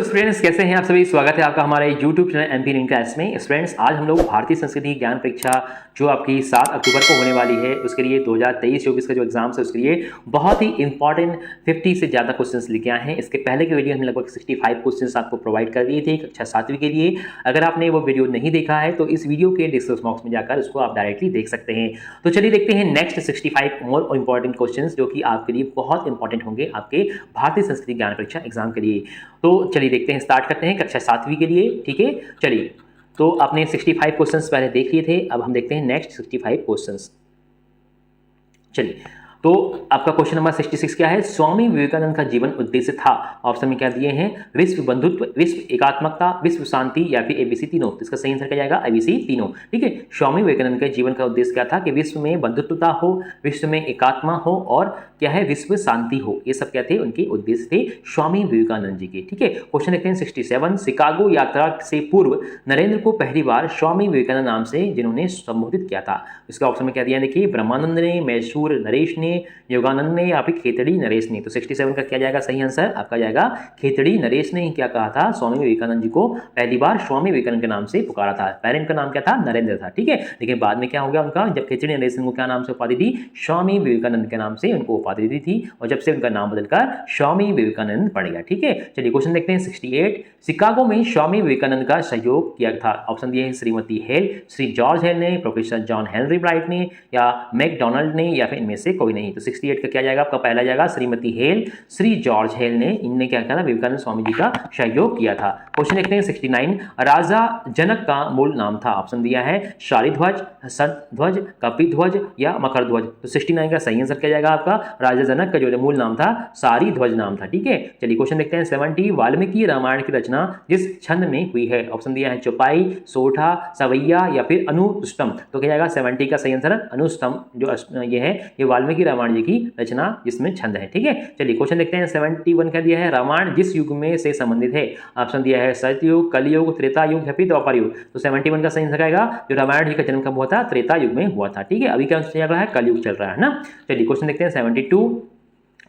Hello students, कैसे हैं आप सभी। स्वागत है आपका हमारे YouTube channel MP in class में। स्टूडेंट्स, आज हम लोग भारतीय संस्कृति ज्ञान परीक्षा जो आपकी 7 अक्टूबर को होने वाली है, उसके लिए 2023-24 का जो एग्जाम्स है उसके लिए बहुत ही इंपॉर्टेंट 50 से ज़्यादा क्वेश्चंस लेके आए हैं। इसके पहले के वीडियो हमने लगभग 65 क्वेश्चंस आपको प्रोवाइड कर दिए थे कक्षा 7वीं के लिए। अगर आपने वो वीडियो नहीं देखा है तो इस वीडियो के डिस्क्रिप्शन बॉक्स में जाकर उसको आप डायरेक्टली देख सकते हैं। तो चलिए देखते हैं नेक्स्ट 65 मोर इंपॉर्टेंट क्वेश्चन जो कि आपके लिए बहुत इंपॉर्टेंट होंगे आपके भारतीय संस्कृति ज्ञान परीक्षा एग्जाम के लिए। तो चलिए देखते हैं, स्टार्ट करते हैं कक्षा 7वीं के लिए। ठीक है, चलिए। तो आपने 65 क्वेश्चंस पहले देख लिए थे, अब हम देखते हैं नेक्स्ट 65 क्वेश्चंस। चलिए, तो आपका क्वेश्चन नंबर 66 क्या है। स्वामी विवेकानंद का जीवन उद्देश्य था। ऑप्शन में क्या दिए हैं, विश्व बंधुत्व, विश्व एकात्मकता, विश्व शांति या फिर एबीसी तीनों। तो इसका सही आंसर क्या जाएगा, एबीसी तीनों। ठीक है, स्वामी विवेकानंद के जीवन का उद्देश्य क्या था कि विश्व में बंधुत्वता हो, विश्व में एकात्मा हो और क्या है, विश्व शांति हो। ये सब क्या थे, उनके उद्देश्य थे स्वामी विवेकानंद जी के। ठीक है, क्वेश्चन देखते हैं 67। शिकागो यात्रा से पूर्व नरेंद्र को पहली बार स्वामी विवेकानंद नाम से जिन्होंने संबोधित किया था। इसका ऑप्शन में क्या दिया, देखिए, ब्रह्मानंद ने, मैसूर नरेश ने, योगानंद ने या फिर खेतड़ी नरेश ने। तो 67 का क्या जाएगा, सही आंसर आपका जाएगा खेतड़ी नरेश ने ही क्या कहा था, स्वामी विवेकानंद जी को पहली बार स्वामी विवेकानंद के नाम से पुकारा था। पहले इनका नाम क्या था, नरेंद्र था। ठीक है, लेकिन बाद में क्या हो गया उनका, जब खेतड़ी नरेश ने क्या नाम से उपाधि दी, स्वामी विवेकानंद के नाम से उनको उपाधि दी थी और जब से उनका नाम बदलकर स्वामी विवेकानंद पड़ गया। ठीक है, चलिए क्वेश्चन देखते हैं 68। शिकागो में स्वामी विवेकानंद का सहयोग किया था। ऑप्शन दिए हैं Shrimati hello, Shri George hello ने, प्रोफेसर जॉन हेनरी ब्राइट ने या मैकडोनाल्ड ने या फिर इनमें से कोई नहीं। तो 68 का क्या जाएगा आपका, पहला जाएगा Shrimati hello, Shri George hello ने, इनने क्या किया था, विवेकानंद स्वामी जी का सहयोग किया था। क्वेश्चन देखते हैं 69। राजा जनक का मूल नाम था। ऑप्शन दिया है शालिध्वज, सतध्वज, कपिध्वज या मकरध्वज। तो 69 का सही आंसर क्या जाएगा आपका, राजा जनक का जो मूल नाम था शालिध्वज नाम था। ठीक है, चलिए क्वेश्चन देखते हैं 70। वाल्मीकि रामायण की रचना जिस छंद में हुई है। ऑप्शन दिया है चौपाई, सोठा, सवैया या फिर अनुष्टम। तो क्या जाएगा 70 का सही आंसर अनुष्टम जो ये है, ये वाल्मीकि रामायण जी की रचना जिसमें छंद है। ठीक है, चलिए क्वेश्चन देखते हैं 71 क्या दिया है, रामायण जिस युग में से संबंधित है। ऑप्शन दिया है सतयुग, कलयुग, त्रेता युग या फिर द्वापर युग। तो 71 का सही आंसर आएगा, जो रामायण जी का जन्म कब हुआ था, त्रेता युग में हुआ था। ठीक है, अभी क्या चल रहा है, कलयुग चल रहा है ना। चलिए क्वेश्चन देखते हैं 72।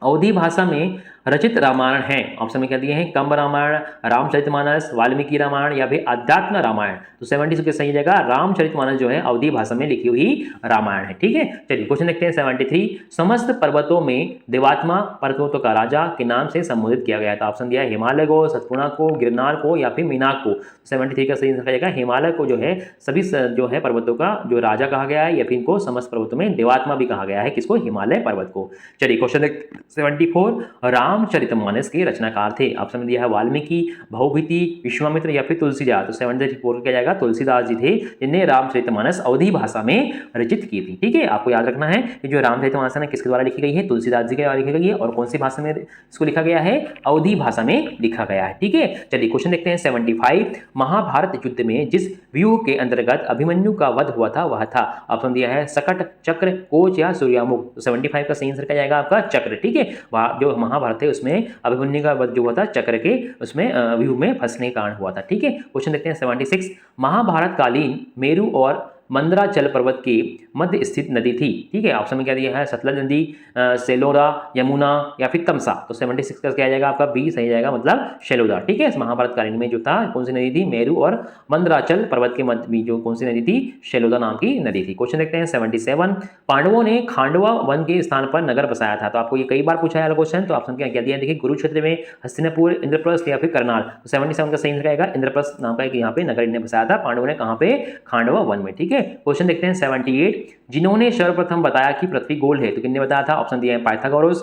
अवधी भाषा में रचित रामायण है। ऑप्शन में क्या दिए हैं, कंब रामायण, रामचरितमानस, वाल्मीकि रामायण या फिर अध्यात्म रामायण। तो 76 के सही जगह रामचरितमानस जो है अवधी भाषा में लिखी हुई रामायण है। ठीक है, चलिए क्वेश्चन देखते हैं 73। समस्त पर्वतों में देवात्मा पर्वतों का राजा के नाम से संबोधित किया गया था। ऑप्शन दिया है हिमालय को, सतपुड़ा को, गिरनार को या फिर मीनाक को। 73 का सही आंसर जाएगा हिमालय को जो है सभी जो है पर्वतों का जो राजा कहा गया है या फिर इनको समस्त पर्वतों में देवात्मा भी कहा गया है। किसको, हिमालय पर्वत को। चलिए क्वेश्चन 74। रामचरितमानस के रचनाकार थे। ऑप्शन में दिया है वाल्मीकि, भौभीति, विश्वामित्र या फिर तुलसीदास। तो 74 क्या जाएगा, तुलसीदास जी थे जिन्हें रामचरितमानस अवधी भाषा में रचित की थी। ठीक है, आपको याद रखना है कि जो रामचरितमानस है किसके द्वारा लिखी गई है, तुलसीदास जी के द्वारा लिखी गई है और कौन सी भाषा में इसको लिखा गया है, अवधी भाषा में लिखा गया है। ठीक है, चलिए क्वेश्चन देखते हैं 75। महाभारत युद्ध में जिस व्यूह के अंतर्गत अभिमन्यु का वध हुआ था वह था। ऑप्शन दिया है सकट, चक्र, कोच या सूर्यामुख। तो 75 का सही आंसर क्या जाएगा आपका, चक्र। ठीक है, जो महाभारत है उसमें अभिमन्यु का वध जो हुआ था चक्र के उसमें व्यूह में फंसने के कारण हुआ था। ठीक है, क्वेश्चन देखते हैं 76। महाभारत कालीन मेरु और मंदराचल पर्वत के मध्य स्थित नदी थी। ठीक है, ऑप्शन में क्या दिया है, सतलज नदी, सेलोरा, यमुना या फिर तमसा। तो 76 का क्या जाएगा आपका, बी सही जाएगा, मतलब शेलोदा। ठीक है, इस महाभारत कालीन में जो था कौन सी नदी थी, मेरु और मंदराचल पर्वत के मध्य में जो कौन सी नदी थी, शेलोदा नाम की नदी थी। क्वेश्चन देखते हैं 77। पांडवों ने खांडवा वन के स्थान पर नगर बसाया था। तो आपको ये कई बार पूछा है क्वेश्चन। तो ऑप्शन क्या दिया है, देखिए, कुरुक्षेत्र में, हस्तिनापुर, इंद्रप्रस्थ या फिर करनाल। तो 77 का सही रहेगा इंद्रप्रस्थ नाम का एक यहाँ पे नगर इन्हें बसाया था पांडवों ने, कहाँ पे, खांडवा वन में। ठीक है, क्वेश्चन देखते हैं 78। जिन्होंने सर्वप्रथम बताया कि पृथ्वी गोल है। तो किसने बताया था, ऑप्शन दिया है पाइथागोरस,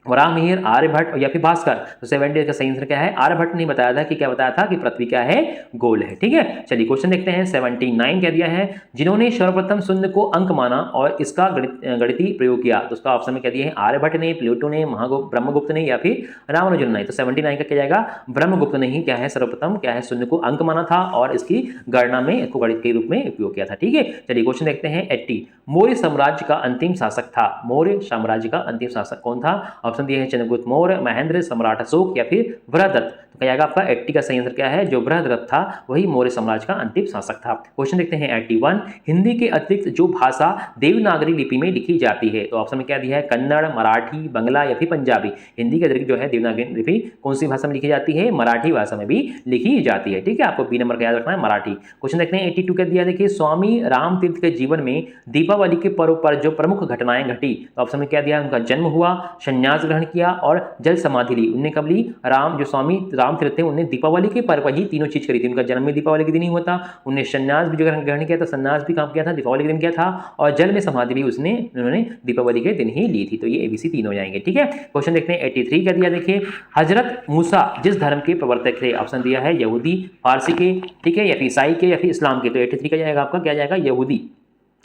वराहमिहिर, आर्यभट्ट या फिर भास्कर। तो 78 का सही आंसर क्या है, आर्यभट्ट ने बताया था कि क्या बताया था कि पृथ्वी क्या है, गोल है। ठीक है, चलिए क्वेश्चन देखते हैं 79 क्या दिया है। जिन्होंने सर्वप्रथम शून्य को अंक माना और इसका गणितीय प्रयोग किया। तो उसका ऑप्शन में क्या दिया है, आर्यभट्ट ने, प्लेटो ने, ब्रह्मगुप्त ने या फिर रामानुजन ने। तो 79 का क्या जाएगा, ब्रह्मगुप्त ने ही क्या है सर्वप्रथम क्या है शून्य को अंक माना था और इसकी गणना में इसको गणित के रूप में उपयोग किया था। ठीक है, चलिए क्वेश्चन देखते हैं 80। मौर्य साम्राज्य का अंतिम शासक था। मौर्य साम्राज्य का अंतिम शासक कौन था। ऑप्शन दिए हैं चंद्रगुप्त मौर्य, महेंद्र, सम्राट अशोक या फिर बृहदत्त। तो क्या आएगा आपका 80 का सही आंसर क्या है, जो बृहदत्त था वही मौर्य साम्राज्य का अंतिम शासक था। क्वेश्चन देखते हैं 81, हिंदी के अतिरिक्त जो भाषा देवनागरी लिपि में लिखी जाती है, तो ऑप्शन में क्या दिया है, कन्नड़, मराठी, बंगला या फिर पंजाबी। हिंदी के अतिरिक्त जो है देवनागरी लिपि कौन सी भाषा में लिखी जाती है, मराठी भाषा में भी लिखी जाती है। ठीक है, आपको बी नंबर का याद रखना है, मराठी। क्वेश्चन देखते हैं 82 का दिया, देखिए स्वामी रामतीर्थ के जीवन में दीपावली के पर्व पर जो प्रमुख घटनाएं घटी, तो ऑप्शन में क्या दिया, उनका जन्म हुआ, संन्यास ग्रहण किया और जल समाधि ली। उनने कब ली, राम जो स्वामी रामतीर्थ थे उन्हें दीपावली के पर्व ही तीनों चीज करी थी। उनका जन्म भी दीपावली के दिन ही हुआ था, उन्हें संन्यास भी जो ग्रहण किया था, संन्यास भी काम किया था दीपावली के दिन किया था, और जल में समाधि भी उन्होंने दीपावली के दिन ही ली थी। तो ये ABC तीन हो जाएंगे। ठीक है, क्वेश्चन देखते हैं 83 का दिया, देखिए हजरत मूसा जिस धर्म के प्रवर्तक थे, ऑप्शन दिया है यहूदी, फारसी के, ठीक है, या फिर ईसाई के या फिर इस्लाम के। तो 83 का जाएगा आपका क्या जाएगा, यहूदी।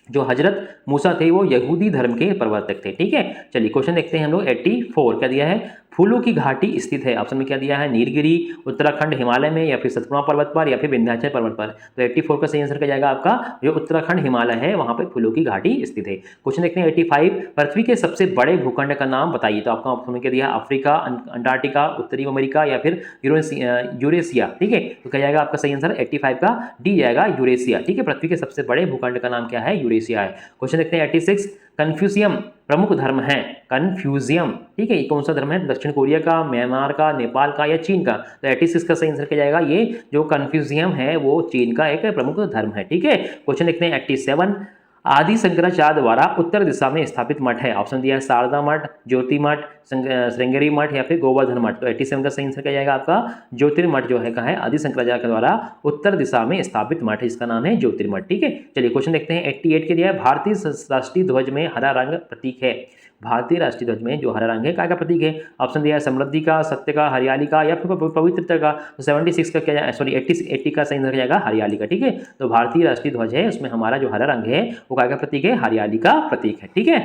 जो हजरत मूसा थे वो यहूदी धर्म के प्रवर्तक थे। ठीक है, चलिए क्वेश्चन देखते हैं हम लोग 84 क्या दिया है, फूलों की घाटी स्थित है, ऑप्शन में क्या दिया है, नीलगिरी, उत्तराखंड हिमालय में या फिर सतपुड़ा पर्वत पर या फिर विंध्याचल पर्वत पर। तो 84 का सही आंसर क्या जाएगा आपका, जो उत्तराखंड हिमालय है वहां पे फूलों की घाटी स्थित है। क्वेश्चन देखते हैं 85, पृथ्वी के सबसे बड़े भूखंड का नाम बताइए। तो आपका ऑप्शन में क्या दिया, अफ्रीका, अंटार्कटिका, उत्तरी अमेरिका या फिर यूरेशिया। ठीक है, तो क्या जाएगा आपका सही आंसर 85 का डी जाएगा, यूरेशिया। ठीक है, पृथ्वी के सबसे बड़े भूखंड का नाम क्या है, यूरेशिया है। क्वेश्चन देखते हैं 86, कन्फ्यूशियम प्रमुख धर्म है, कन्फ्यूजियम। ठीक है, ये कौन सा धर्म है, दक्षिण कोरिया का, म्यांमार का, नेपाल का या चीन का। तो 86 का सही आंसर क्या जाएगा, ये जो कन्फ्यूजियम है वो चीन का एक प्रमुख धर्म है। ठीक है, क्वेश्चन देखते हैं 87, आदि शंकराचार्य द्वारा उत्तर दिशा में स्थापित मठ है, ऑप्शन दिया है शारदा मठ, ज्योति मठ, श्रृंगेरी मठ या फिर गोवर्धन मठ। तो 87 का सही आंसर क्या जाएगा आपका, ज्योतिर्मठ जो है कहाँ है, आदि शंकराचार्य के द्वारा उत्तर दिशा में स्थापित मठ है, इसका नाम है ज्योतिर्मठ। ठीक है, चलिए क्वेश्चन देखते हैं 88 के दिया है, भारतीय राष्ट्रीय ध्वज में हरा रंग प्रतीक है। भारतीय राष्ट्रीय ध्वज में जो हरा रंग है क्या का प्रतीक है, ऑप्शन दिया है समृद्धि का, सत्य का, हरियाली का या फिर पवित्रता का। तो 76 का क्या, सॉरी 80 का सही आंसर जाएगा हरियाली का। ठीक है, तो भारतीय राष्ट्रीय ध्वज है उसमें हमारा जो हरा रंग है वो क्या का प्रतीक है, हरियाली का प्रतीक है। ठीक है,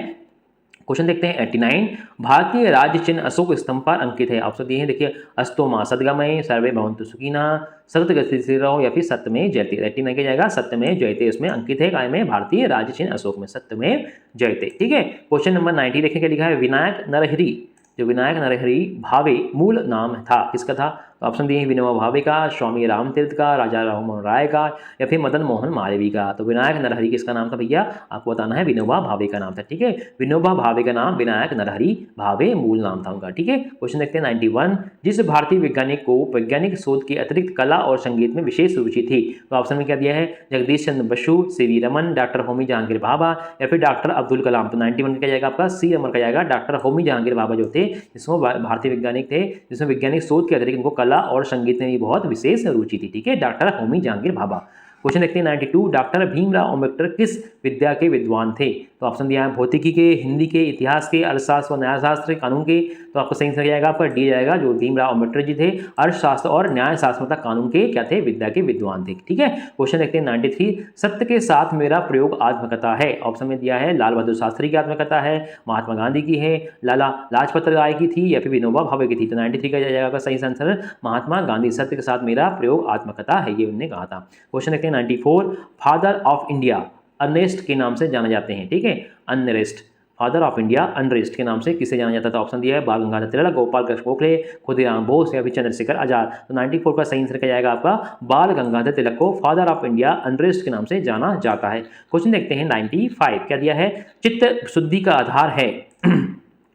क्वेश्चन देखते हैं 89, भारतीय राज्य चिन्ह अशोक स्तंभ पर अंकित है, ऑप्शन दिए हैं देखिए, अस्तो मा सद्गमय, सर्वे भवन्तु सुखिनः, सतत गति से रहो या फिर सत्य में जयते। 89 के जाएगा सत्य में जयते, उसमें अंकित है काय में, भारतीय राज्य चिन्ह अशोक में सत्य में जयते। ठीक है, क्वेश्चन नंबर 90 देखें क्या लिखा है, विनायक नरहरि, जो विनायक नरहरि भावे मूल नाम था किसका था, तो ऑप्शन दिए हैं विनोबा भावे का, स्वामी रामतीर्थ का, राजा राममोहन राय का या फिर मदन मोहन मालवीय का। तो विनायक नरहरि किसका नाम था भैया, आपको बताना है, विनोबा भावे का नाम था। ठीक है, विनोबा भावे का नाम विनायक नरहरि भावे मूल नाम था उनका। ठीक है, क्वेश्चन देखते हैं 91, जिस भारतीय वैज्ञानिक को वैज्ञानिक शोध के अतिरिक्त कला और संगीत में विशेष रुचि थी, तो ऑप्शन में क्या दिया है, जगदीश चंद्र बसु, CV रमन, डॉक्टर होमी जहांगीर भाभा या फिर डॉक्टर अब्दुल कलाम। तो 91 का जाएगा आपका सी नंबर का जाएगा, डॉक्टर होमी जहांगीर भाभा जो थे, जिसमें भारतीय वैज्ञानिक थे जिसमें वैज्ञानिक शोध के अतिरिक्त उनको कला और संगीत में भी बहुत विशेष रुचि थी। ठीक है, डॉक्टर होमी जहांगीर भाभा। क्वेश्चन देखते हैं 92, डॉक्टर भीमराव अम्बेडकर किस विद्या के विद्वान थे, तो ऑप्शन दिया है भौतिकी के, हिंदी के, इतिहास के, अर्थशास्त्र और न्यायशास्त्र, कानून के। तो आपको सही आंसर जाएगा आपका डी जाएगा, जो भीमराव अम्बेडकर जी थे अर्थशास्त्र और न्यायशास्त्र तथा कानून के क्या थे, विद्या के विद्वान थे। ठीक है, क्वेश्चन देखते हैं 93, सत्य के साथ मेरा प्रयोग आत्मकथा है, ऑप्शन में दिया है लाल बहादुर शास्त्री की आत्मकथा है, महात्मा गांधी की है, लाला लाजपत राय की थी या फिर विनोबा भावे की थी। तो 93 का जाएगा आपका सही आंसर महात्मा गांधी, सत्य के साथ मेरा प्रयोग आत्मकथा है, ये उन्होंने कहा था। क्वेश्चन देखते हैं 94, फादर ऑफ इंडिया अर्नेस्ट के नाम से जाने जाते हैं। ठीक है, unrest, father of India unrest के नाम से किसे जाना जाता था, ऑप्शन दिया है बाल गंगाधर तिलक, गोपाल कृष्ण गोखले, खुदीराम बोस या फिर चंद्रशेखर आजाद। तो 94 का सही आंसर क्या जाएगा आपका, बाल गंगाधर तिलक को फादर ऑफ इंडिया अनरेस्ट के नाम से जाना जाता है। क्वेश्चन देखते हैं 95 क्या दिया है, चित्त शुद्धि का आधार है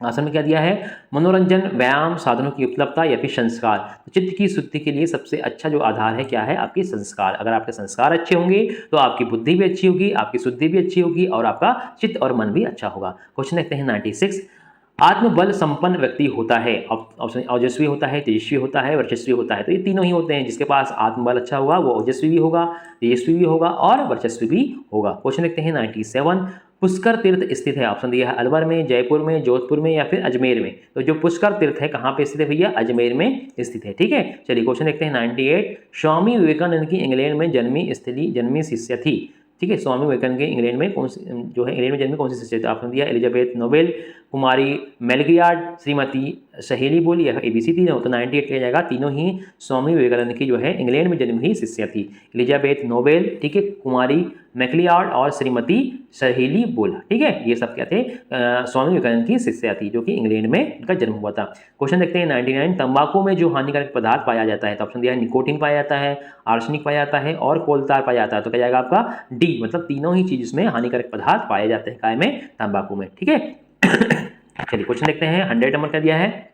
आसन में क्या दिया है, मनोरंजन, व्यायाम, साधनों की उपलब्धता या फिर संस्कार। तो चित्त की शुद्धि के लिए सबसे अच्छा जो आधार है क्या है, आपके संस्कार। अगर आपके संस्कार अच्छे होंगे तो आपकी बुद्धि भी अच्छी होगी, आपकी शुद्धि भी अच्छी होगी और आपका चित्त और मन भी अच्छा होगा। क्वेश्चन देखते हैं 96, आत्मबल संपन्न व्यक्ति होता है, ऑप्शन ओजस्वी होता है, तेजस्वी होता है, वर्चस्वी होता है। तो ये तीनों ही होते हैं, जिसके पास आत्मबल अच्छा होगा वो ओजस्वी भी होगा, तेजस्वी भी होगा और वर्चस्वी भी होगा। क्वेश्चन देखते हैं 97, पुष्कर तीर्थ स्थित है, ऑप्शन दिया है अलवर में, जयपुर में, जोधपुर में या फिर अजमेर में। तो जो पुष्कर तीर्थ है कहाँ पे स्थित है भैया, अजमेर में स्थित है। ठीक है, चलिए क्वेश्चन देखते हैं 98, स्वामी विवेकानंद की इंग्लैंड में जन्मी शिष्य थी। ठीक है, स्वामी विवेकानंद के इंग्लैंड में कौन सी जो है, इंग्लैंड में जन्मी कौन सी शिष्य थी, आपने दिया एलिजाबेथ नोबेल, कुमारी मेलग्रियार्ड, श्रीमती सहेली बुल या ABC तीनों, तो 98 किया जाएगा। तीनों ही स्वामी विवेकानंद की जो है इंग्लैंड में जन्मी हुई शिष्या थी। एलिजाबेथ नोबेल, ठीक है, कुमारी मैक्लियार्ड और श्रीमती सहेली बुल, ठीक है, ये सब क्या थे, स्वामी विवेकानंद की शिष्या थी जो कि इंग्लैंड में इनका जन्म हुआ था। क्वेश्चन देखते हैं 99, तंबाकू में जो हानिकारक पदार्थ पाया जाता है, तो ऑप्शन दिया है निकोटीन पाया जाता है, आर्सेनिक पाया जाता है और कोलतार पाया जाता है, तो क्या जाएगा आपका डी, मतलब तीनों ही चीज इसमें हानिकारक पदार्थ पाए जाते हैं, काय में, तंबाकू में, ठीक है। चलिए क्वेश्चन देखते हैं 100 नंबर का दिया है,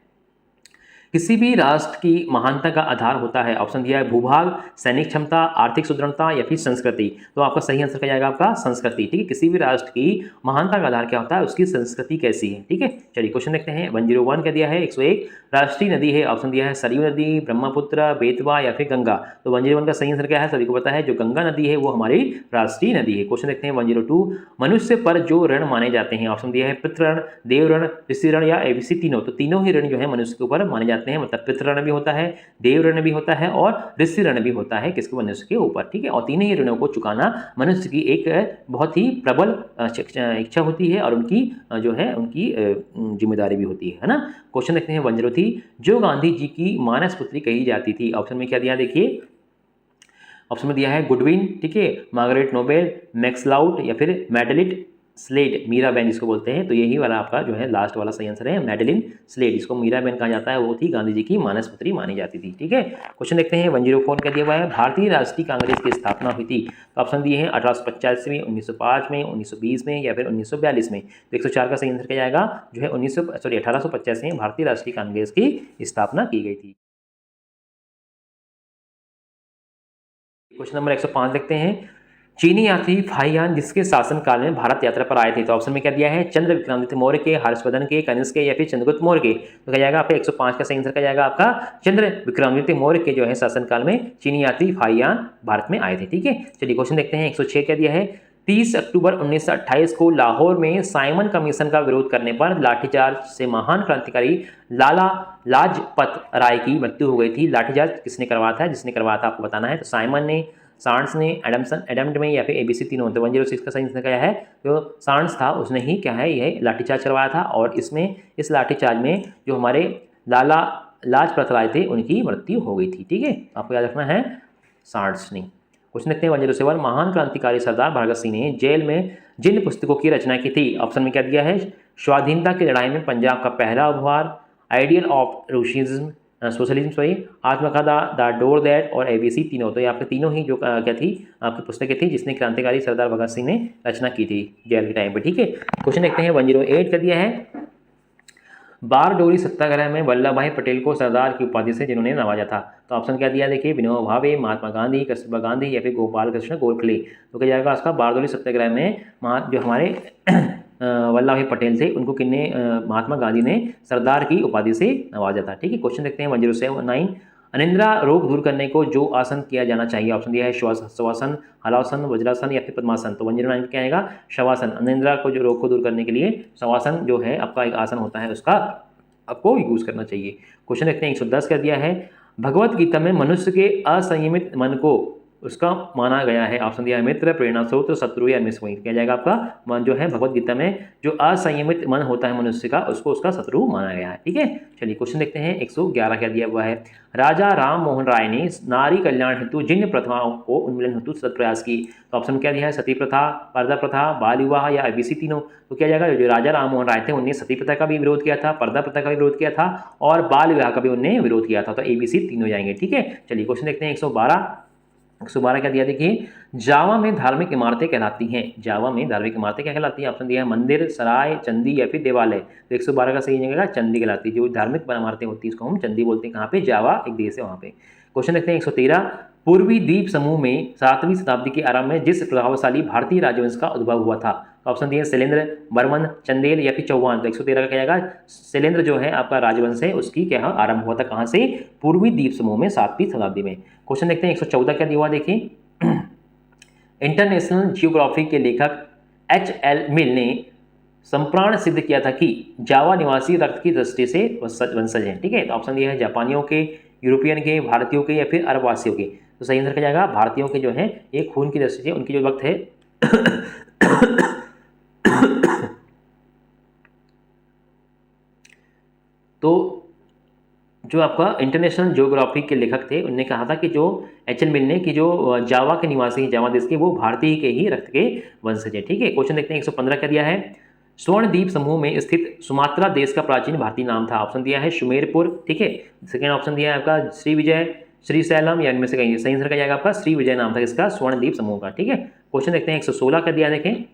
किसी भी राष्ट्र की महानता का आधार होता है, ऑप्शन दिया है भूभाग, सैनिक क्षमता, आर्थिक सुदृढ़ता या फिर संस्कृति, तो आपका सही आंसर क्या जाएगा आपका संस्कृति, ठीक है। किसी भी राष्ट्र की महानता का आधार क्या होता है, उसकी संस्कृति कैसी है, ठीक है। चलिए क्वेश्चन देखते हैं 101 क्या दिया है, 101 राष्ट्रीय नदी है, ऑप्शन दिया है सरयू नदी, ब्रह्मपुत्र, बेतवा या फिर गंगा, तो 101 का सही आंसर क्या है, सभी को पता है, जो गंगा नदी है वो हमारी राष्ट्रीय नदी है। क्वेश्चन देखते हैं 102 मनुष्य पर जो ऋण माने जाते हैं, ऑप्शन दिया है पितृण, देव ऋण, ऋषि ऋण या ABC तीनों, तो तीनों ही ऋण जो है मनुष्य के ऊपर माने जाते हैं, मतलब पितृ ऋण भी होता है, देव ऋण भी होता है और ऋषि ऋण भी होता है, किसके, मनुष्य के ऊपर, ठीक है। और तीनों ही ऋणों को चुकाना मनुष्य की एक बहुत ही प्रबल इच्छा होती है और उनकी जो है उनकी जिम्मेदारी भी होती है ना। क्वेश्चन देखते हैं 103 जो गांधी जी की मानस पुत्री कही जाती थी, ऑप्शन में क्या दिया, देखिए ऑप्शन में दिया है गुडविन, ठीक है, मार्गरेट नोबेल, मैक्स लाउट या फिर मैडलिन स्लेड, मीराबेन जिसको बोलते हैं, तो यही वाला आपका जो है लास्ट वाला सही आंसर है, मैडलिन स्लेड, जिसको मीराबेन कहा जाता है, वो थी गांधी जी की मानस पुत्री मानी जाती थी, ठीक है। क्वेश्चन देखते हैं 104 क्या दिया हुआ है, भारतीय राष्ट्रीय कांग्रेस की स्थापना हुई थी, तो ऑप्शन दिए हैं 1885 में, 1905 में, 1920 में या फिर 1942 में, तो 104 का सही आंसर क्या जाएगा, जो है 1885 में भारतीय राष्ट्रीय कांग्रेस की स्थापना की गई थी। क्वेश्चन नंबर 105 देखते हैं, चीनी यात्री फाहियान जिसके शासनकाल में भारत यात्रा पर आए थे, तो ऑप्शन में क्या दिया है, चंद्र विक्रमादित्य मौर्य के, हर्षवर्धन के, कनिष्क के या फिर चंद्रगुप्त मौर्य के, तो क्या जाएगा आपका 105 का सही आंसर क्या जाएगा आपका चंद्र विक्रमादित्य मौर्य के जो है शासनकाल में चीनी यात्री फाहियान भारत में आए थे, ठीक है। चलिए क्वेश्चन देखते हैं 106 क्या दिया है, 30 अक्टूबर 1928 को लाहौर में साइमन कमीशन का विरोध करने पर लाठीचार्ज से महान क्रांतिकारी लाला लाजपत राय की मृत्यु हो गई थी। लाठीचार्ज किसने करवाया था, जिसने करवाया था आपको बताना है, तो साइमन ने, सांड्स ने, एडम्स में या फिर ABC तीनों, तो 106 का सही आंसर क्या है, जो सांड्स था उसने ही क्या है यह लाठीचार्ज करवाया था, और इसमें इस लाठीचार्ज में जो हमारे लाला लाजपत राय थे उनकी मृत्यु हो गई थी, ठीक है, आपको याद रखना है सांड्स ने। क्वेश्चन देखते हैं 107 महान क्रांतिकारी सरदार भगत सिंह ने जेल में जिन पुस्तकों की रचना की थी, ऑप्शन में क्या दिया है, स्वाधीनता की लड़ाई में पंजाब का पहला उपहार, आइडियल ऑफ सोशलिज्म, आत्मकथा, द डोर दैट और ABC तीनों, तो ये आपके तीनों ही जो क्या थी आपकी पुस्तकें थी जिसने क्रांतिकारी सरदार भगत सिंह ने रचना की थी जेल के टाइम पे, ठीक है। क्वेश्चन देखते हैं 108 का दिया है, बारडोली सत्याग्रह में वल्लभ भाई पटेल को सरदार की उपाधि से जिन्होंने नवाजा था, तो ऑप्शन क्या दिया, देखिए विनोबा भावे, महात्मा गांधी, कस्तूरबा गांधी या फिर गोपाल कृष्ण गोखले, तो क्या जाएगा उसका बारडोली सत्याग्रह में जो हमारे वल्लभ भाई पटेल थे उनको किन्ने महात्मा गांधी ने सरदार की उपाधि से नवाजा था, ठीक है। क्वेश्चन देखते हैं 109 अनिद्रा रोग दूर करने को जो आसन किया जाना चाहिए, ऑप्शन दिया है शवासन, हलासन, वज्रासन या फिर पद्मासन, तो 109 क्या आएगा शवासन, अनिद्रा को जो रोग को दूर करने के लिए शवासन जो है आपका एक आसन होता है उसका आपको यूज करना चाहिए। क्वेश्चन देखते हैं 110 क्या दिया है, भगवत गीता में मनुष्य के असंयमित मन को उसका माना गया है, ऑप्शन दिया है मित्र, प्रेरणा स्रोत, शत्रु या अन्वेषण, क्या जाएगा आपका मन जो है भगवत गीता में जो असंयमित मन होता है मनुष्य का उसको उसका शत्रु माना गया है, ठीक है। चलिए क्वेश्चन देखते हैं 111 क्या दिया हुआ है, राजा राम मोहन राय ने नारी कल्याण हेतु जिन प्रथाओं को उन्मूलन हेतु सतत प्रयास की, तो ऑप्शन क्या दिया है सती प्रथा, पर्दा प्रथा, बाल विवाह या ABC तीनों, तो क्या जाएगा जो राजा राम मोहन राय थे उन्होंने सती प्रथा का भी विरोध किया था, पर्दा प्रथा का भी विरोध किया था और बाल विवाह का भी उन्होंने विरोध किया था, तो ABC तीनों जाएंगे, ठीक है। चलिए क्वेश्चन देखते हैं 112 क्या दिया, देखिए जावा में धार्मिक इमारतें कहलाती हैं, जावा में धार्मिक इमारतें क्या कहलाती हैं, ऑप्शन दिया है मंदिर, सराय, चंदी या फिर देवालय, तो 112 का सही जगह चंदी कहलाती है, जो धार्मिक इमारतें होती है इसको हम चंदी बोलते हैं, कहाँ पे, जावा एक देश है वहाँ पे। क्वेश्चन देखते हैं 113 पूर्वी द्वीप समूह में 7वीं शताब्दी के आरंभ में जिस प्रभावशाली भारतीय राजवंश का उद्भव हुआ था, तो ऑप्शन दिए शैलेंद्र, बर्मन, चंदेल या फिर चौहान, तो 113 का क्या आएगा शैलेंद्र जो है आपका राजवंश है उसकी क्या आरंभ हुआ था, कहाँ से, पूर्वी द्वीप समूह में 7वीं शताब्दी में। क्वेश्चन देखते हैं 114 क्या दिया हुआ, देखिए इंटरनेशनल जियोग्राफी के लेखक HL मिल ने संप्राण सिद्ध किया था कि जावा निवासी रक्त की दृष्टि से वंशज हैं, ठीक है, तो ऑप्शन दिया है जापानियों के, यूरोपियन के, भारतीयों के या फिर अरब वासियों के, तो सही आंसर क्या जाएगा भारतीयों के जो है एक खून की दृष्टि से उनकी जो वक्त है तो जो आपका इंटरनेशनल ज्योग्राफी के लेखक थे उन्होंने कहा था कि जो एच.एल. मिल ने कि जो जावा के निवासी हैं, जावा देश के, वो भारतीय के ही रक्त के वंशज है। ठीक है, क्वेश्चन देखते हैं 115 का दिया है। स्वर्ण द्वीप समूह में स्थित सुमात्रा देश का प्राचीन भारतीय नाम था। ऑप्शन दिया है सुमेरपुर। ठीक है, सेकेंड ऑप्शन दिया है आपका श्रीविजय, श्रीशैलम, या इनमें से कहीं सही आंसर का जाएगा आपका श्रीविजय नाम था इसका स्वर्ण द्वीप समूह का। ठीक है, क्वेश्चन देखते हैं 116 का दिया। देखें,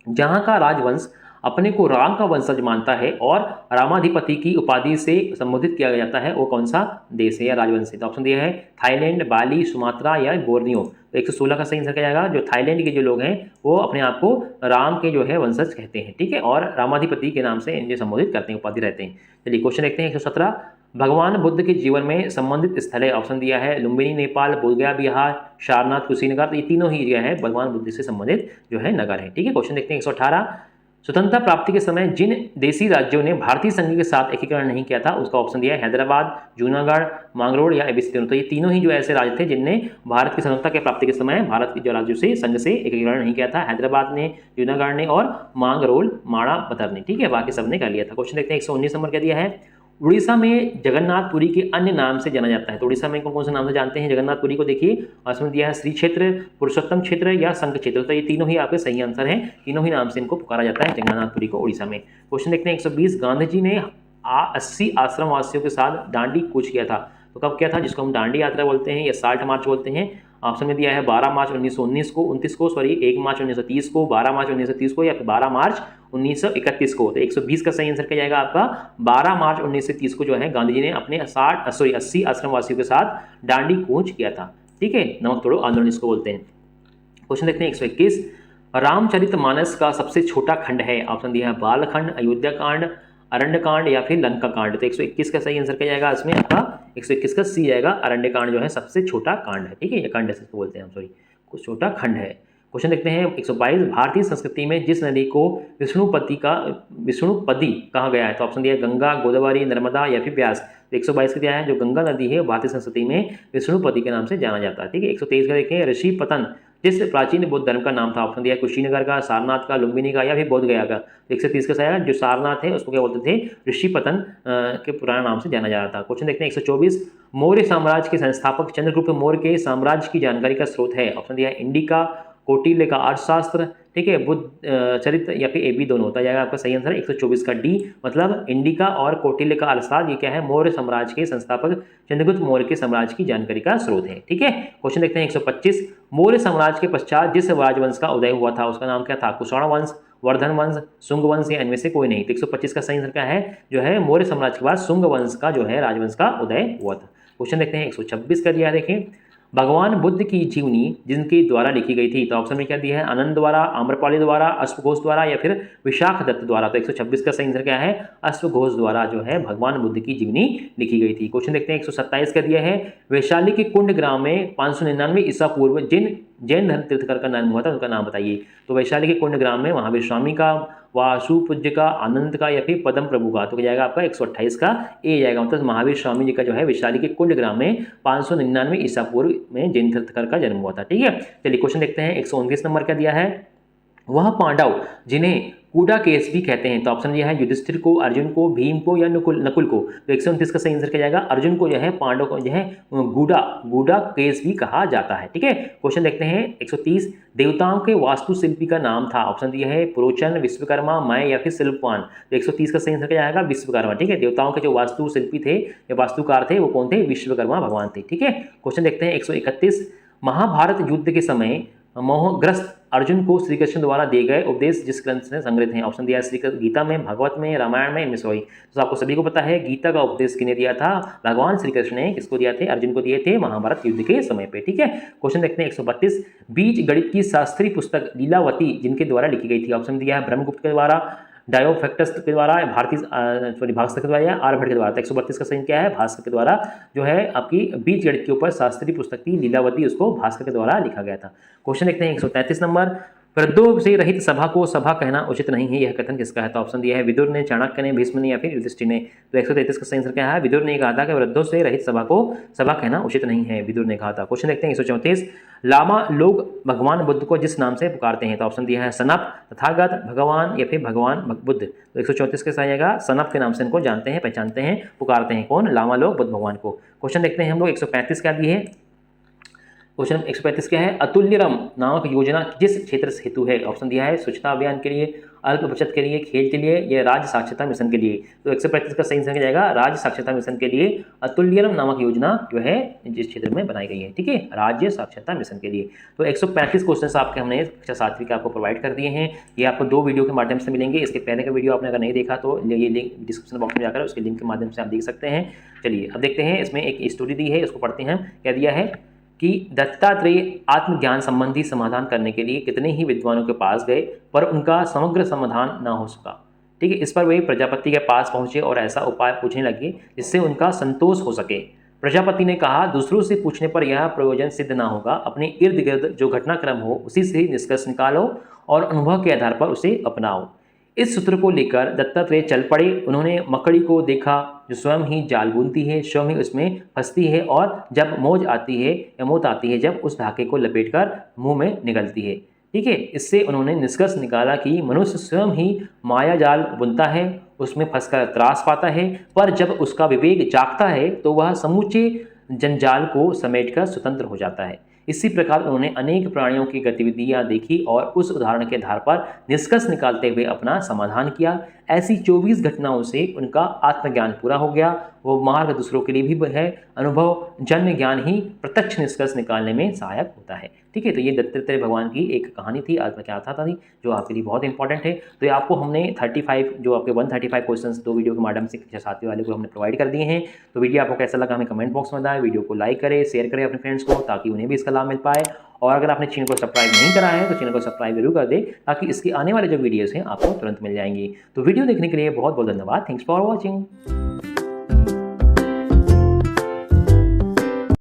जहाँ का राजवंश अपने को राम का वंशज मानता है और रामाधिपति की उपाधि से संबोधित किया जाता है, वो कौन सा देश है या राजवंश है? तो ऑप्शन दिया है थाईलैंड, बाली, सुमात्रा या बोर्नियो। तो 116 का सही आंसर क्या जाएगा? जो थाईलैंड के जो लोग हैं वो अपने आप को राम के जो है वंशज कहते हैं। ठीक है, और रामाधिपति के नाम से इन्हें संबोधित करते हैं, उपाधि रहते हैं। चलिए क्वेश्चन देखते हैं 117। भगवान बुद्ध के जीवन में संबंधित स्थल है। ऑप्शन दिया है लुम्बिनी नेपाल, बोधगया बिहार, सारनाथ कुशीनगर। तो ये तीनों ही जो है भगवान बुद्ध से संबंधित जो है नगर है। ठीक है, क्वेश्चन देखते हैं 118। स्वतंत्रता प्राप्ति के समय जिन देशी राज्यों ने भारतीय संघ के साथ एकीकरण नहीं किया था उसका ऑप्शन दिया है हैदराबाद, जूनागढ़, मांगरोळ या एबीसी तीनों। तो ये तीनों ही जो ऐसे राज्य थे जिनने भारत की स्वतंत्रता के प्राप्ति के समय भारत के जो राज्यों से संघ से एकीकरण नहीं किया था, हैदराबाद ने, जूनागढ़ ने और मांगरोळ माणावतर ने। ठीक है, बाकी सबने कर लिया था। क्वेश्चन देखते हैं 119 नंबर क्या दिया है। उड़ीसा में जगन्नाथपुरी के अन्य नाम से जाना जाता है। तो उड़ीसा में कौन से नाम से जानते हैं जगन्नाथपुरी को? देखिए, उसमें दिया है श्री क्षेत्र, पुरुषोत्तम क्षेत्र या संघ क्षेत्र। तो ये तीनों ही आपके सही आंसर हैं, तीनों ही नाम से इनको पुकारा जाता है जगन्नाथपुरी को उड़ीसा में। क्वेश्चन देखते हैं 120। गांधी जी ने 80 आश्रम वासियों के साथ दांडी कूच किया था। तो कब किया था? जिसको हम दांडी यात्रा बोलते हैं या साल्ट मार्च बोलते हैं। ऑप्शन में दिया है 12 मार्च 1919 को, 29 को, सॉरी 1 मार्च 1930 को, 12 मार्च 1930 को या फिर 12 मार्च 1931 को। तो 120 का सही आंसर क्या जाएगा आपका? 12 मार्च 1930 को जो है गांधी जी ने अपने 80 आश्रम वासियों के साथ दांडी कूच किया था। ठीक है, नमक तोड़ो आंदोलन इसको बोलते हैं। क्वेश्चन देखते हैं 121। रामचरितमानस का सबसे छोटा खंड है। ऑप्शन दिया है बालखंड, अयोध्या कांड, अरण्य कांड या फिर लंका कांड। तो 121 का सही आंसर क्या जाएगा इसमें आपका? 121 का सी जाएगा, अरण्य कांड जो है सबसे छोटा कांड है। ठीक है, ये कांड ऐसे बोलते हैं हम, सॉरी कुछ छोटा खंड है। क्वेश्चन देखते हैं 122। भारतीय संस्कृति में जिस नदी को विष्णुपदी कहा गया है। तो ऑप्शन दिया है गंगा, गोदावरी, नर्मदा या फिर ब्यास। तो 122 का दिया है जो गंगा नदी है भारतीय संस्कृति में विष्णुपदी के नाम से जाना जाता है। ठीक है, 123 का देखें। ऋषि पतन जिस प्राचीन बौद्ध धर्म का नाम था। ऑप्शन दिया है कुशीनगर का, सारनाथ का, लुम्बिनी का या फिर बोधगया का। 130 का सही, जो सारनाथ है उसको क्या बोलते थे? ऋषिपतन के पुराने नाम से जाना जा रहा था। क्वेश्चन देखते हैं 124। मौर्य साम्राज्य के संस्थापक चंद्रगुप्त मौर्य के साम्राज्य की जानकारी का स्रोत है। ऑप्शन दिया है इंडिका, कौटिल्य का अर्थशास्त्र, ठीक है, बुद्ध चरित्र या फिर AB दोनों होता जाएगा आपका सही आंसर 124 का डी, मतलब इंडिका और कौटिल्य का अर्थशास्त्र। ये क्या है? मौर्य साम्राज्य के संस्थापक चंद्रगुप्त मौर्य के साम्राज्य की जानकारी का स्रोत है। ठीक है, क्वेश्चन देखते हैं 125। मौर्य साम्राज्य के पश्चात जिस राजवंश का उदय हुआ था उसका नाम क्या था? कुषाण वंश, वर्धन वंश, शुंग वंश या इनमें से कोई नहीं। तो 125 का सही आंसर क्या है? जो है मौर्य साम्राज्य के बाद शुंग वंश का जो है राजवंश का उदय हुआ था। क्वेश्चन देखते हैं 126 का दिया, देखें भगवान बुद्ध की जीवनी जिनके द्वारा लिखी गई थी। तो ऑप्शन में क्या दिया है? आनंद द्वारा, आम्रपाली द्वारा, अश्वघोष द्वारा या फिर विशाख दत्त द्वारा। तो 126 का सही आंसर क्या है? अश्वघोष द्वारा जो है भगवान बुद्ध की जीवनी लिखी गई थी। क्वेश्चन देखते हैं 127 का दिया है। वैशाली के कुंड ग्राम में 599 ईसा पूर्व जिन जैन धर्म तीर्थकर का जन्म हुआ था उनका नाम बताइए। तो वैशाली के कुंड ग्राम में महावीर स्वामी का, वासुपूज्य का, आनंद का या फिर पद्म प्रभु का। तो क्या जाएगा आपका 128 का ए जाएगा, मतलब महावीर स्वामी जी का जो है वैशाली के कुंड ग्राम में 599 ईसा पूर्व में जैन तीर्थकर का जन्म हुआ था। ठीक है, चलिए क्वेश्चन देखते हैं 129 नंबर का दिया है। वह पांडव जिन्हें कूड़ा केस भी कहते हैं। तो ऑप्शन दिया है युधिष्ठिर को, अर्जुन को, भीम को या नकुल को। तो 129 का सही आंसर क्या जाएगा? अर्जुन को जो है, पांडव को जो है गूढ़ा केस भी कहा जाता है। ठीक है, क्वेश्चन देखते हैं 130। देवताओं के वास्तुशिल्पी का नाम था। ऑप्शन दिया है पुरोचन, विश्वकर्मा, मय या फिर शिल्पवान। तो 130 का सही आंसर क्या जाएगा? विश्वकर्मा। ठीक है, देवताओं के जो वास्तुशिल्पी थे या वास्तुकार थे वो कौन थे? विश्वकर्मा भगवान थे। ठीक है, क्वेश्चन देखते हैं 131। महाभारत युद्ध के समय मोहग्रस्त अर्जुन को श्री कृष्ण द्वारा दिए गए उपदेश जिस ग्रंथ से संग्रहित हैं। ऑप्शन दिया है श्री गीता में, भागवत में, रामायण में, इनमें से कोई। तो आपको सभी को पता है गीता का उपदेश किसने दिया था? भगवान श्री कृष्ण ने किसको दिया थे? अर्जुन को दिए थे महाभारत युद्ध के समय पे। ठीक है, क्वेश्चन देखते हैं 132। बीज गणित की शास्त्रीय पुस्तक लीलावती जिनके द्वारा लिखी गई थी। ऑप्शन दिया है ब्रह्मगुप्त के द्वारा, डायोफेक्टस के द्वारा, भास्कर के द्वारा या आर्यभट्ट के द्वारा। 132 का सही क्या है? भास्कर के द्वारा जो है आपकी बीज गणित के ऊपर शास्त्रीय पुस्तक थी लीलावती, उसको भास्कर के द्वारा लिखा गया था। क्वेश्चन देखते हैं 133 नंबर। वृद्धों से रहित सभा को सभा कहना उचित नहीं है, यह कथन किसका है? तो ऑप्शन दिया है विदुर ने, चाणक्य ने, भीष्म ने या फिर युधिष्ठिर ने। तो 133 का सही आंसर क्या है? विदुर ने कहा था कि वृद्धों से रहित सभा को सभा कहना उचित नहीं है, विदुर ने कहा था। क्वेश्चन देखते हैं 134, लामा लोग भगवान बुद्ध को जिस नाम से पुकारते हैं? तो ऑप्शन दिया है सनप, तथागत, भगवान या फिर भगवान बुद्ध। तो 134 के सही आएगा सनप के नाम से इनको जानते हैं, पहचानते हैं, पुकारते हैं। कौन? लामा लोग बुद्ध भगवान को। क्वेश्चन देखते हैं हम लोग 135 क्या दिए है? क्वेश्चन 135 क्या है? अतुल्यरम नामक योजना किस क्षेत्र से हेतु है? ऑप्शन दिया है स्वच्छता अभियान के लिए, अल्प बचत के लिए, खेल के लिए या राज्य साक्षरता मिशन के लिए। तो 135 का सही आंसर जाएगा राज्य साक्षरता मिशन के लिए अतुल्यरम नामक योजना जो है जिस क्षेत्र में बनाई गई है। ठीक है, राज्य साक्षरता मिशन के लिए। तो 135 क्वेश्चन आपके हमने कक्षा 7वीं के आपको प्रोवाइड कर दिए हैं। ये आपको 2 वीडियो के माध्यम से मिलेंगे। इसके पहले का वीडियो आपने अगर नहीं देखा तो ये लिंक डिस्क्रिप्शन बॉक्स में जाकर उसके लिंक के माध्यम से आप देख सकते हैं। चलिए अब देखते हैं, इसमें एक स्टोरी दी है, उसको पढ़ते हैं। क्या दिया है कि दत्तात्रेय आत्मज्ञान संबंधी समाधान करने के लिए कितने ही विद्वानों के पास गए पर उनका समग्र समाधान न हो सका। ठीक है, इस पर वे प्रजापति के पास पहुंचे और ऐसा उपाय पूछने लगे जिससे उनका संतोष हो सके। प्रजापति ने कहा, दूसरों से पूछने पर यह प्रयोजन सिद्ध ना होगा, अपने इर्द गिर्द जो घटनाक्रम हो उसी से निष्कर्ष निकालो और अनुभव के आधार पर उसे अपनाओ। इस सूत्र को लेकर दत्तात्रेय चल पड़े। उन्होंने मकड़ी को देखा जो स्वयं ही जाल बुनती है, स्वयं ही उसमें फंसती है और जब मौज आती है या मौत आती है जब उस धागे को लपेटकर मुंह में निगलती है। ठीक है, इससे उन्होंने निष्कर्ष निकाला कि मनुष्य स्वयं ही माया जाल बुनता है, उसमें फंसकर त्रास पाता है, पर जब उसका विवेक जागता है तो वह समूचे जंजाल को समेटकर स्वतंत्र हो जाता है। इसी प्रकार उन्होंने अनेक प्राणियों की गतिविधियां देखी और उस उदाहरण के आधार पर निष्कर्ष निकालते हुए अपना समाधान किया। ऐसी 24 घटनाओं से उनका आत्मज्ञान पूरा हो गया। वो मार्ग दूसरों के लिए भी है। अनुभव जन्य ज्ञान ही प्रत्यक्ष निष्कर्ष निकालने में सहायक होता है। ठीक है, तो ये दत्तात्रेय भगवान की एक कहानी थी, आत्मकथा थी, जो आपके लिए बहुत इंपॉर्टेंट है। तो ये आपको हमने 35 जो आपके 135 क्वेश्चंस 2 वीडियो के माध्यम से कक्षा 7वीं वाले को हमने प्रोवाइड कर दिए हैं। तो वीडियो आपको कैसा लगा हमें कमेंट बॉक्स में बताएं। वीडियो को लाइक करें, शेयर करें अपने फ्रेंड्स को ताकि उन्हें भी इसका लाभ मिल पाए। और अगर आपने चैनल को सब्सक्राइब नहीं करा है तो चैनल को सब्सक्राइब जरूर कर दें ताकि इसके आने वाले जो वीडियोस हैं आपको तुरंत मिल जाएंगी। तो वीडियो देखने के लिए बहुत बहुत धन्यवाद। Thanks for watching.